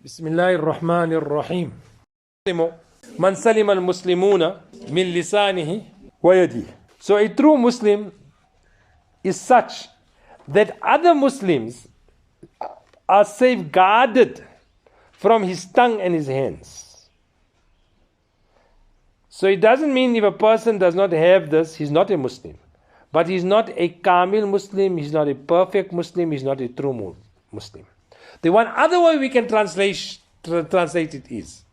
Bismillahir Rahmanir Rahim. Man salima al-muslimuna min lisanihi wa yadihi. So a true Muslim is such that other Muslims are safeguarded from his tongue and his hands. So it doesn't mean if a person does not have this, he's not a Muslim. But he's not a Kamil Muslim, he's not a perfect Muslim, he's not a true Muslim. The one other way we can translate it is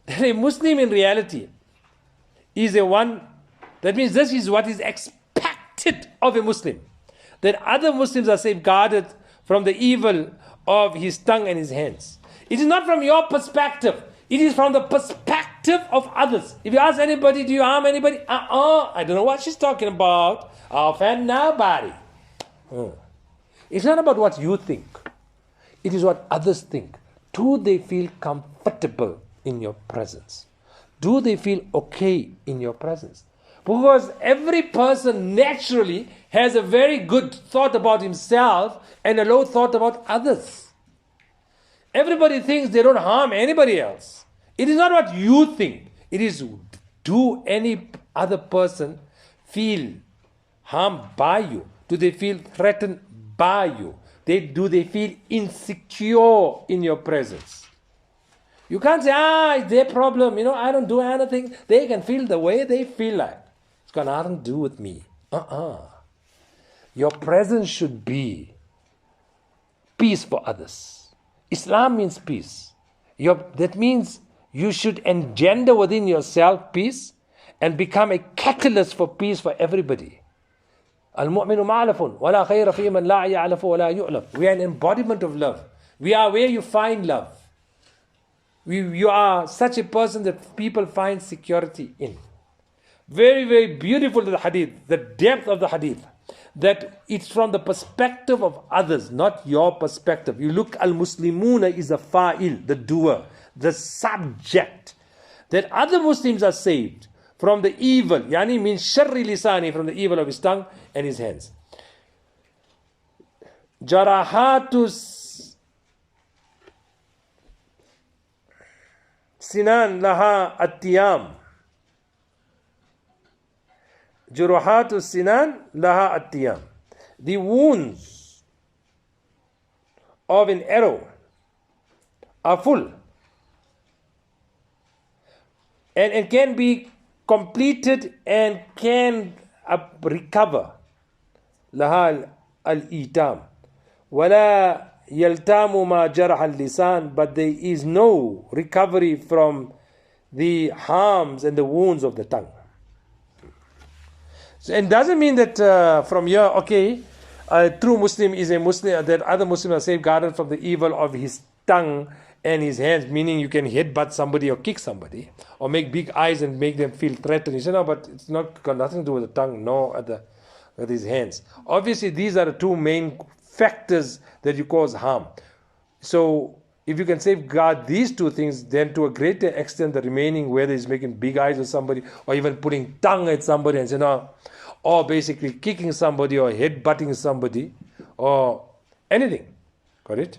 that a Muslim in reality is a one, that means this is what is expected of a Muslim. That other Muslims are safeguarded from the evil of his tongue and his hands. It is not from your perspective. It is from the perspective of others. If you ask anybody, do you harm anybody? I don't know what she's talking about. I'll offend nobody. It's not about what you think. It is what others think. Do they feel comfortable in your presence? Do they feel okay in your presence? Because every person naturally has a very good thought about himself and a low thought about others. Everybody thinks they don't harm anybody else. It is not what you think. It is, do any other person feel harmed by you? Do they feel threatened by you? Do they feel insecure in your presence? You can't say, it's their problem. I don't do anything. They can feel the way they feel like. It's got nothing to do with me. Your presence should be peace for others. Islam means peace. That means you should engender within yourself peace and become a catalyst for peace for everybody. Al-mu'minu ma'alafun, wala khayra fi man la ya'lafu wa la yu'laf. We are an embodiment of love. We are where you find love. You are such a person that people find security in. Very, very beautiful the hadith, the depth of the hadith. That it's from the perspective of others, not your perspective. You look, al-muslimuna is a fa'il, the doer, the subject. That other Muslims are saved from the evil, yani means sharri lisani, from the evil of his tongue and his hands. Jarahatus sinan laha attiyam. Juruhatus sinan laha attiyam. The wounds of an arrow are full and can be completed and can recover. Laha al-itam. Wala yaltamu ma jarah al-lisan. But there is no recovery from the harms and the wounds of the tongue. So, and doesn't mean that from here, a true Muslim is a Muslim, that other Muslims are safeguarded from the evil of his tongue and his hands, meaning you can headbutt somebody or kick somebody or make big eyes and make them feel threatened. You say, no, but it's got nothing to do with the tongue, no, with his hands. Obviously, these are the two main factors that you cause harm. So, if you can safeguard these two things, then to a greater extent, the remaining, whether it's making big eyes at somebody or even putting tongue at somebody and saying, no, or basically kicking somebody or headbutting somebody or anything. Got it?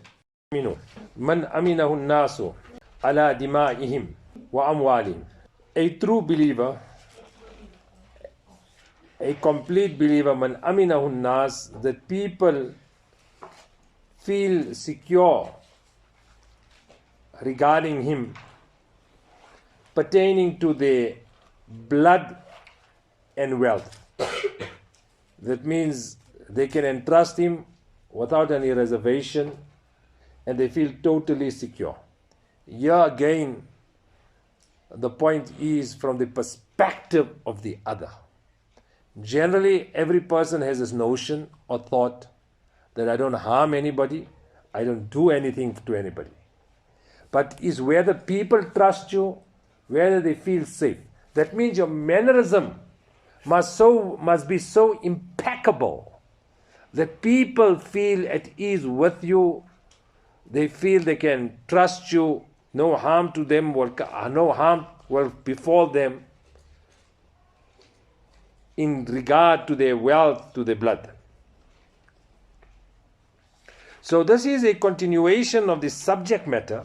Man aminahu nasu ala dima'ihim wa amwalihim. A true believer, a complete believer, man aminahu nas, that people feel secure regarding him, pertaining to their blood and wealth. That means they can entrust him without any reservation and they feel totally secure. Here again, the point is from the perspective of the other. Generally, every person has this notion or thought that I don't harm anybody, I don't do anything to anybody. But is whether people trust you, whether they feel safe. That means your mannerism must be so impeccable that people feel at ease with you. They feel they can trust you. No harm to them no harm will befall them in regard to their wealth, to their blood. So this is a continuation of the subject matter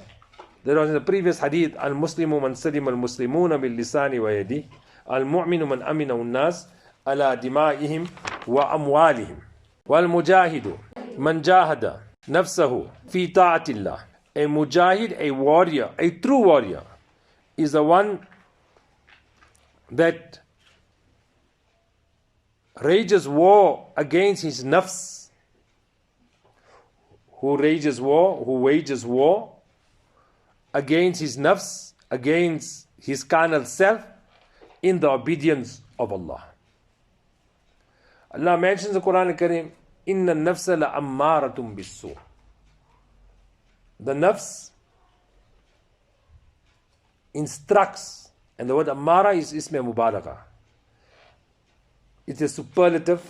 that was in the previous hadith. Al-Muslimu man salim al-Muslimuna bil-lisani wa yadi. Al-Mu'minu man amina un-nas ala dima'ihim wa amwalihim. Wal-Mujahidu man jahada nafsahu fi ta'atillah. A mujahid, a warrior, a true warrior, is the one that rages war against his nafs, who wages war against his nafs, against his carnal self, in the obedience of Allah. Allah mentions in the Quran al-Kareem, Inna nafsa la ammaratum bisu. The nafs instructs, and the word ammara is isme mubalagha. It's a superlative,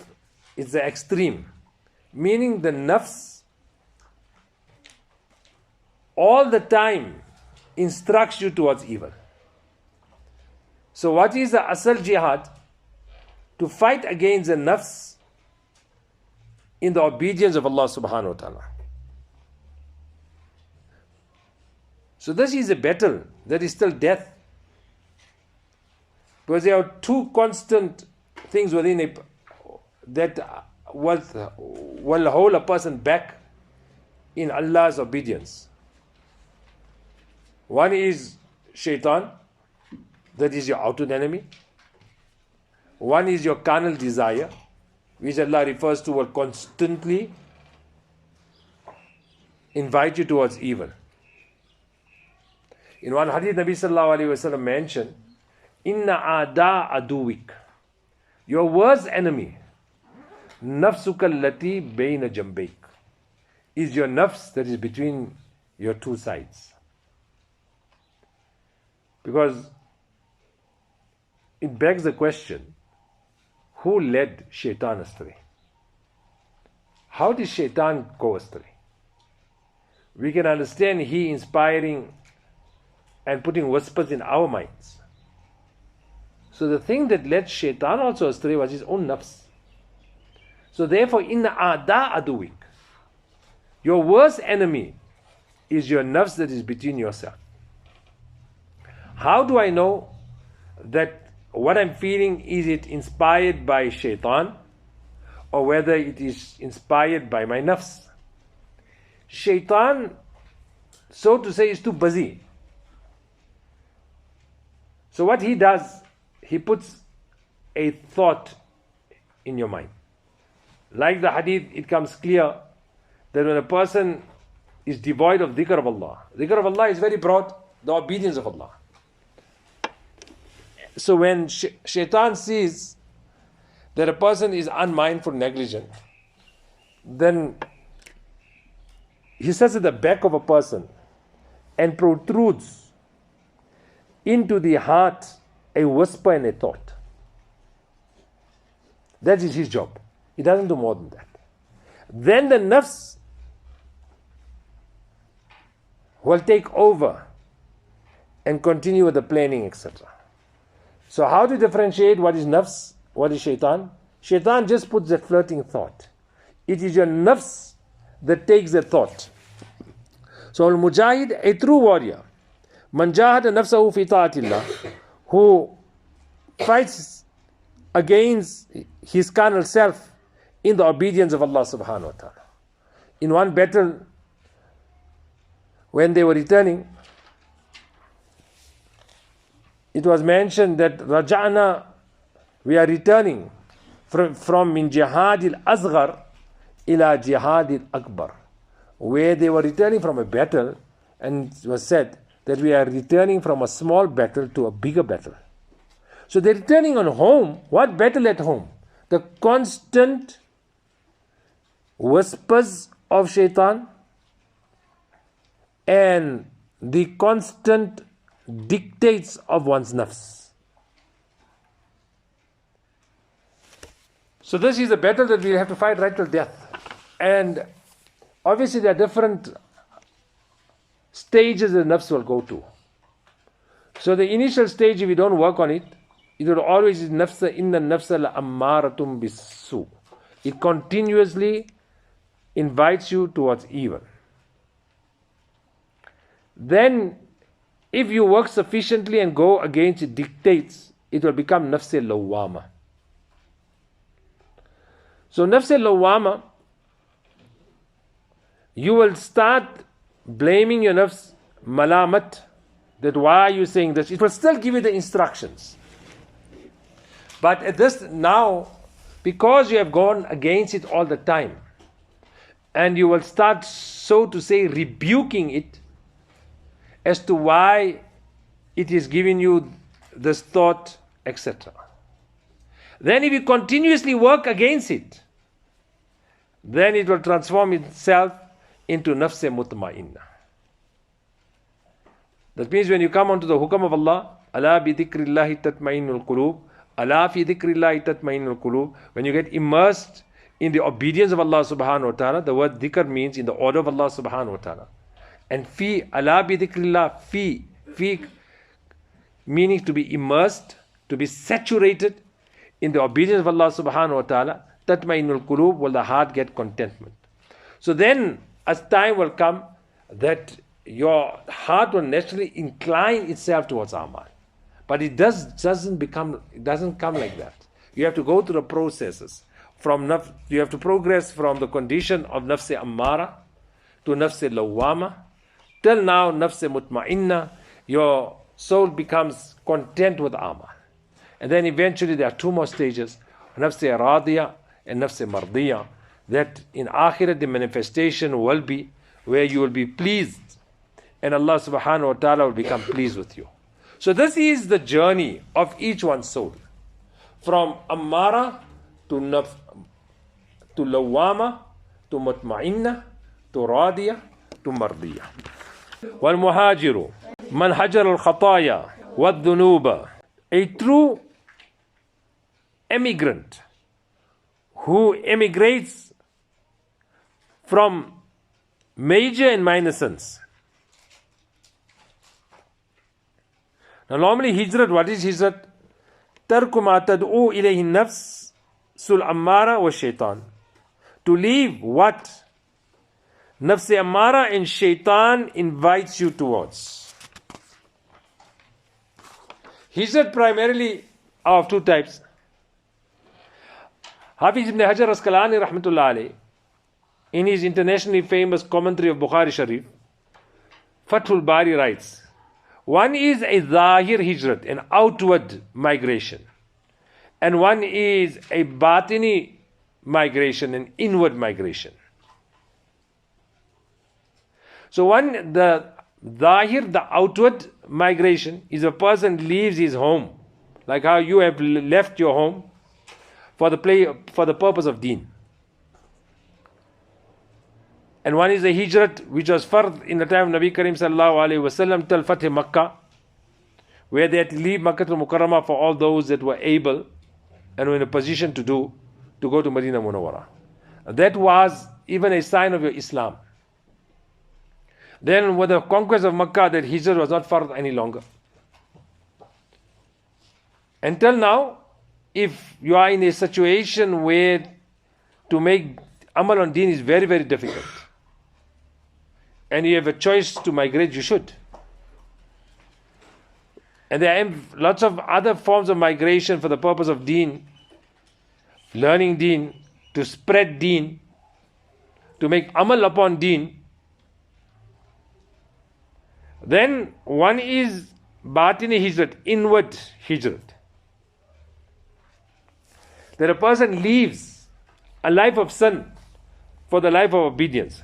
it's the extreme, meaning the nafs all the time instructs you towards evil. So what is the asal jihad? To fight against the nafs in the obedience of Allah subhanahu wa ta'ala. So this is a battle that is still death. Because there are two constant things within it that will hold a person back in Allah's obedience. One is shaitan, that is your outer enemy. One is your carnal desire, which Allah refers to will constantly invite you towards evil. In one hadith, Nabi sallallahu alayhi wa sallam mentioned, Inna ada aduwik, your worst enemy, nafsuka allati bayna jambayk, is your nafs that is between your two sides. Because it begs the question, who led shaitan astray? How did shaitan go astray? We can understand he inspiring and putting whispers in our minds. So the thing that led shaitan also astray was his own nafs. So therefore, inna ada aduwik, your worst enemy is your nafs that is between yourself. How do I know that what I'm feeling, is it inspired by shaitan or whether it is inspired by my nafs? Shaitan, so to say, is too busy. So what he does, he puts a thought in your mind. Like the hadith, it comes clear that when a person is devoid of dhikr of Allah is very broad, the obedience of Allah. So when shaitan sees that a person is unmindful, negligent, then he sits at the back of a person and protrudes into the heart a whisper and a thought. That is his job. He doesn't do more than that. Then the nafs will take over and continue with the planning, etc. So how to differentiate what is nafs, what is shaitan? Shaitan just puts that flirting thought. It is your nafs that takes the thought. So al-mujahid, a true warrior, man jahada nafsahu fi ta'atillah, who fights against his carnal self in the obedience of Allah subhanahu wa ta'ala. In one battle, when they were returning, it was mentioned that Raja'na, we are returning from min jihad al-asghar ila jihad al-akbar, where they were returning from a battle, and it was said that we are returning from a small battle to a bigger battle. So they're returning on home. What battle at home? The constant whispers of shaitan and the constant dictates of one's nafs. So this is a battle that we have to fight right till death. And obviously there are different stages the nafs will go to. So the initial stage, if you don't work on it, it will always be nafsa, inna nafsa la ammaratum bisu. It continuously invites you towards evil. Then, if you work sufficiently and go against its dictates, it will become nafs lawwama. So nafs lawwama, you will start blaming your nafs, malamat, that why are you saying this? It will still give you the instructions. But at this now, because you have gone against it all the time, and you will start, so to say, rebuking it as to why it is giving you this thought, etc. Then if you continuously work against it, then it will transform itself into nafs mutma'inna. That means when you come onto the hukam of Allah, ala bi dhikrillahi tatma'innul qulub, ala fi dhikrillahi tatma'innul qulub, when you get immersed in the obedience of Allah subhanahu wa ta'ala, the word dhikr means in the order of Allah subhanahu wa ta'ala. And fi, ala bi dhikrillah, fi meaning to be immersed, to be saturated in the obedience of Allah subhanahu wa ta'ala, tatma'innul qulub, will the heart get contentment. So then, as time will come, that your heart will naturally incline itself towards amal. But it doesn't come like that. You have to go through the processes. You have to progress from the condition of nafs ammara to nafs lawwama, till now nafs mutma'inna. Your soul becomes content with amal. And then eventually there are two more stages, nafs radiya and nafs mardiya, that in akhirat the manifestation will be where you will be pleased and Allah subhanahu wa ta'ala will become pleased with you. So this is the journey of each one's soul, from ammara to lawwama to mutma'inna to radiya to mardiya. والمهاجر من هجر الخطايا والذنوب, a true emigrant who emigrates from major and minor sins. Now normally hijrat, what is hijrat? Tarku ma tad'u ilayhi nafs sul ammara wa shaitan. To leave what nafs ammara and shaitan invites you towards. Hijrat primarily are of two types. Hafiz ibn Hajar Asqalani rahmatullah alayh, in his internationally famous commentary of Bukhari Sharif, Fathul Bari writes, one is a zahir hijrat, an outward migration, and one is a batini migration, an inward migration. So the zahir, the outward migration, is a person leaves his home, like how you have left your home for the purpose of deen. And one is a hijrat which was fard in the time of Nabi Karim sallallahu alayhi wasallam till Fath Makkah, where they had to leave Makkah al-Mukarramah for all those that were able and were in a position to go to Medina Munawwara. That was even a sign of your Islam. Then with the conquest of Makkah, that hijrat was not fard any longer. Until now, if you are in a situation where to make amal on deen is very, very difficult, and you have a choice to migrate, you should. And there are lots of other forms of migration for the purpose of deen, learning deen, to spread deen, to make amal upon deen. Then one is batini hijrat, inward hijrat, that a person leaves a life of sin for the life of obedience.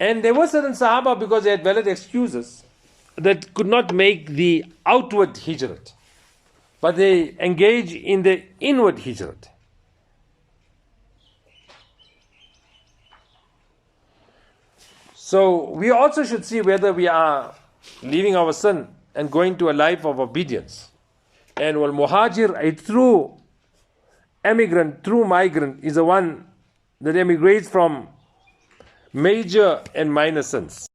And there were certain Sahaba, because they had valid excuses, that could not make the outward hijrat, but they engage in the inward hijrat. So we also should see whether we are leaving our sin and going to a life of obedience. And wal muhajir, a true emigrant, true migrant, is the one that emigrates from major and minor sins.